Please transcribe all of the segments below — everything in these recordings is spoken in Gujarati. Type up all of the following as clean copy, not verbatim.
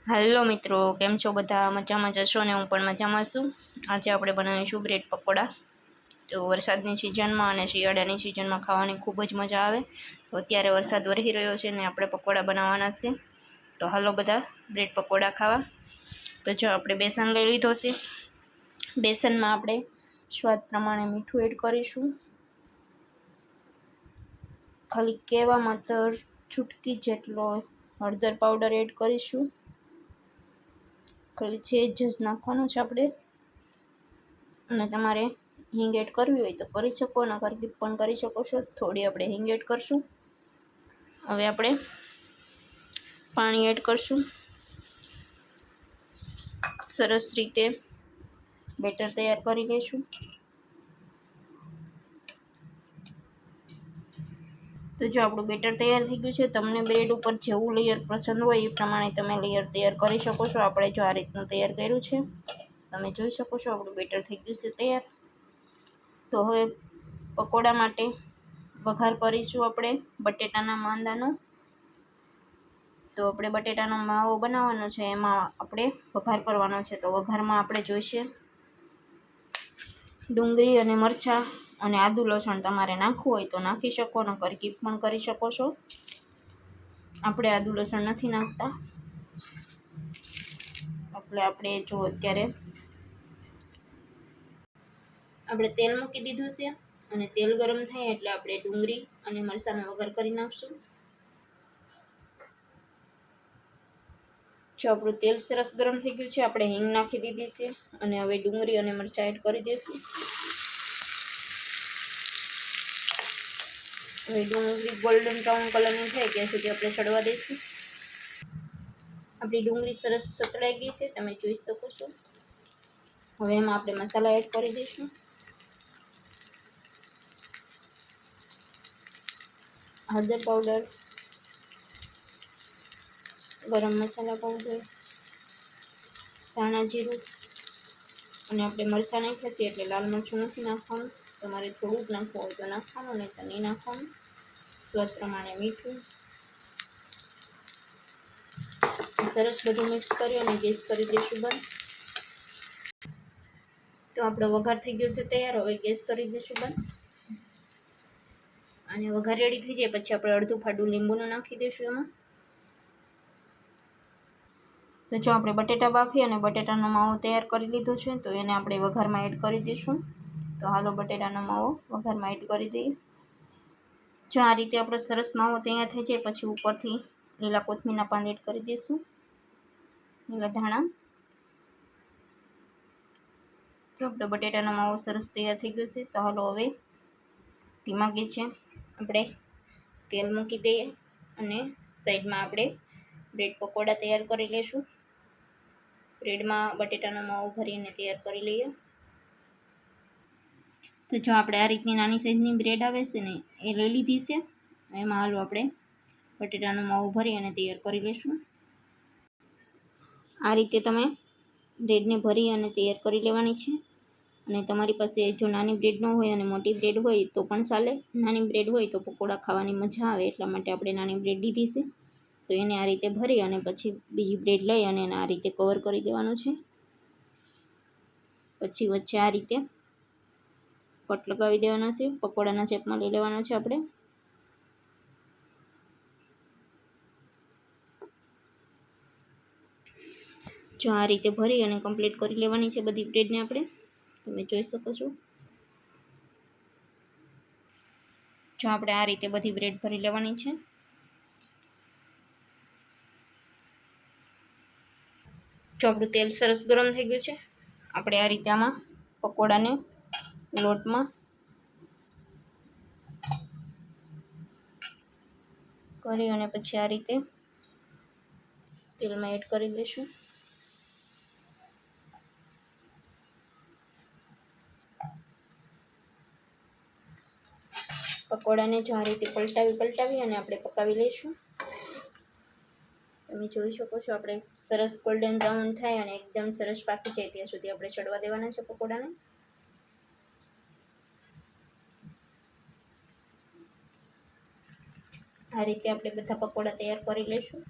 હેલો મિત્રો, કેમ છો બધા? મજામાં જશો ને? હું પણ મજામાં છું. આજે આપણે બનાવીશું બ્રેડ પકોડા. તો વરસાદની સિઝનમાં અને શિયાળાની સિઝનમાં ખાવાની ખૂબ જ મજા આવે. તો અત્યારે વરસાદ વરસી રહ્યો છે ને આપણે પકોડા બનાવવાના છે. તો હાલો બધા બ્રેડ પકોડા ખાવા. તો જો આપણે બેસન લઈ લીધો છે. બેસનમાં આપણે સ્વાદ પ્રમાણે મીઠું એડ કરીશું. ખાલી કહેવા માત્ર ચૂટકી જેટલો હળદર પાવડર એડ કરીશું. ખાલી છે જ નાખવાનું છે આપણે. અને તમારે હિંગ એડ કરવી હોય તો કરી શકો, નકર પણ કરી શકો છો. થોડી આપણે હિંગ એડ કરશું. હવે આપણે પાણી એડ કરશું. સરસ રીતે બેટર તૈયાર કરી લઈશું. તો જો આપણું બેટર તૈયાર થઈ ગયું છે. તમને બ્રેડ ઉપર જેવું લેયર પસંદ હોય એ પ્રમાણે તમે લેયર તૈયાર કરી શકો છો. આપણે જો આ રીતનું તૈયાર કર્યું છે, તમે જોઈ શકો છો આપણું બેટર થઈ ગયું છે તૈયાર. તો હવે પકોડા માટે વઘાર કરીશું આપણે બટેટાના માંદાનો. તો આપણે બટેટાનો માવો બનાવવાનો છે, એમાં આપણે વઘાર કરવાનો છે. તો વઘારમાં આપણે જોઈશે ડુંગળી અને મરચાં અને આદુ લસણ. તમારે નાખવું હોય તો નાખી શકો, નકર સ્કીપ પણ કરી શકો છો. આપણે આદુ લસણ નથી નાખતા, એટલે આપણે જો અત્યારે આપણે તેલ મૂકી દીધું છે અને તેલ ગરમ થાય એટલે આપણે ડુંગળી અને મરચાંનો વઘાર કરી નાખશું. જો આપણું તેલ સરસ ગરમ થઈ ગયું છે, આપણે હિંગ નાખી દીધી છે અને હવે ડુંગળી અને મરચાં એડ કરી દઈશું. હવે ડુંગળી ગોલ્ડન બ્રાઉન કલરની થાય ત્યાં સુધી આપણે ચડવા દઈશું. આપણી ડુંગળી સરસ સતળાઈ ગઈ છે, તમે જોઈ શકો છો. હવે એમાં આપણે મસાલા એડ કરી દઈશું. હળદર પાવડર, ગરમ મસાલા પાવડર, ધાણા જીરું અને આપણે મરચાં નાખ્યા છે એટલે લાલ મરચું નથી નાખવાનું. તમારે થોડુંક નાખવું હોય તો નાખવાનું, નહીં તો નહીં નાખવાનું. સ્વાદ પ્રમાણે મીઠું. સરસ બધું મિક્સ કરી અને ગેસ કરી દઈશું બંધ. તો આપણો વઘાર થઈ ગયો છે તૈયાર. હવે ગેસ કરી દઈશું બંધ. અને વઘાર રેડી થઈ જાય પછી આપણે અડધું ફાડું લીંબુનું નાખી દઈશું એમાં. તો જો આપણે બટેટા બાફી અને બટેટાનો માવો તૈયાર કરી લીધો છે, તો એને આપણે વઘારમાં એડ કરી દઈશું. તો હાલો બટેટાનો માવો વઘારમાં એડ કરી દઈએ. જો આ રીતે આપણો સરસ માવો તૈયાર થઈ જાય પછી ઉપરથી લીલા કોથમીરના પાન એડ કરી દઈશું, લીલા ધાણા. તો આપણો બટેટાનો માવો સરસ તૈયાર થઈ ગયો છે. તો હાલો હવે ધીમા ગેસે આપણે તેલ મૂકી દઈએ અને સાઈડમાં આપણે બ્રેડ પકોડા તૈયાર કરી લઈશું. બ્રેડમાં બટેટાનો માવો ભરીને તૈયાર કરી લઈએ. તો જો આપણે આ રીતની નાની સાઈઝની બ્રેડ આવે છે ને એ લઈ લીધી છે. એમાં હાલો આપણે બટેટાનો માવો ભરી અને તૈયાર કરી લઈશું. આ રીતે તમે બ્રેડને ભરી અને તૈયાર કરી લેવાની છે. અને તમારી પાસે જો નાની બ્રેડ ન હોય અને મોટી બ્રેડ હોય તો પણ ચાલે. નાની બ્રેડ હોય તો પકોડા ખાવાની મજા આવે, એટલા માટે આપણે નાની બ્રેડ લીધી છે. તો એને આ રીતે ભરી અને પછી બીજી બ્રેડ લઈ અને એને આ રીતે કવર કરી દેવાનું છે. પછી વચ્ચે આ રીતે કટ લગાવી દેવાના છે. પકોડાના શેપમાં લઈ લેવાના છે આપણે. જો આ રીતે ભરી અને કમ્પ્લીટ કરી લેવાની છે બધી બ્રેડને આપણે. તમે જોઈ શકો છો. જો આપણે આ રીતે બધી બ્રેડ ભરી લેવાની છે. જો આપણું તેલ સરસ ગરમ થઈ ગયું છે, આપણે આ રીતે આમાં પકોડાને લોટમાં કરી અને પછી આ રીતે તેલમાં એડ કરી દઈશું. પકોડાને જો આ રીતે પલટાવી અને આપણે પકાવી લઈશું. તમે જોઈ શકો છો આપણે સરસ ગોલ્ડન બ્રાઉન થાય અને એકદમ સરસ પાકી જાય ત્યાં સુધી આપણે ચડવા દેવાના છે પકોડાને. આ રીતે આપણે બધા પકોડા તૈયાર કરી લઈશું.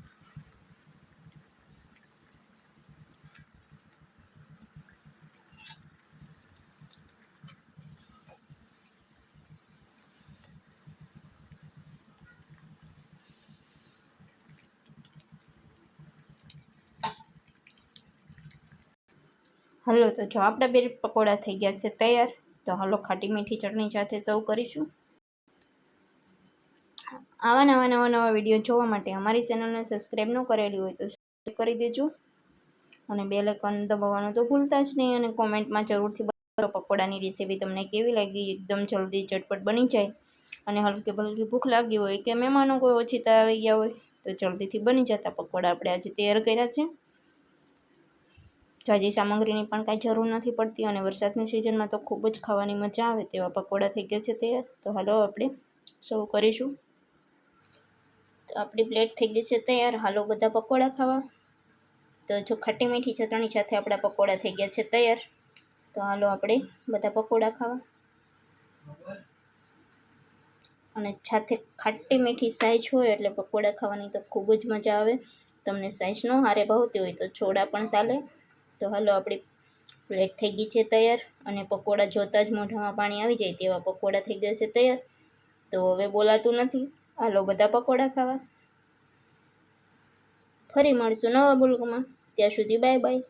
હલો, તો જો આપણા બ્રેડ પકોડા થઈ ગયા છે તૈયાર. તો હાલો ખાટી મીઠી ચટણી સાથે સર્વ કરીશું. આવા નવા વિડીયો જોવા માટે અમારી ચેનલને સબસ્ક્રાઈબ ન કરેલી હોય તો સબસ્ક્રાઈબ કરી દેજો અને બેલ આઇકોન દબાવવાનું તો ભૂલતા જ નહીં. અને કોમેન્ટમાં જરૂરથી બતાવો પકોડાની રેસીપી તમને કેવી લાગી. એકદમ જલ્દી ઝટપટ બની જાય અને હલકી ભલકી ભૂખ લાગી હોય કે મહેમાનો કોઈ ઓછીતા આવી ગયા હોય તો જલ્દીથી બની જતા પકોડા આપણે આજે તૈયાર કર્યા છે. જાજી સામગ્રીની પણ કાંઈ જરૂર નથી પડતી અને વરસાદની સિઝનમાં તો ખૂબ જ ખાવાની મજા આવે તેવા પકોડા થઈ ગયા છે તૈયાર. તો હાલો આપણે સર્વ કરીશું. તો આપણી પ્લેટ થઈ ગઈ છે તૈયાર. હાલો બધા પકોડા ખાવા. તો જો ખાટી મીઠી ચટણી સાથે આપણા પકોડા થઈ ગયા છે તૈયાર. તો હાલો આપણે બધા પકોડા ખાવા. અને સાથે ખાટી મીઠી સાઈઝ હોય એટલે પકોડા ખાવાની તો ખૂબ જ મજા આવે. તમને સાઈઝ ન હારે ભાવતી હોય તો છોડા પણ ચાલે. તો હાલો આપણી પ્લેટ થઈ ગઈ છે તૈયાર અને પકોડા જોતાં જ મોઢામાં પાણી આવી જાય તેવા પકોડા થઈ ગયા છે તૈયાર. તો હવે બોલાતું નથી. હાલો બધા પકોડા ખાવા. ફરી મળશું નવા બ્લોગમાં. ત્યાં સુધી બાય બાય.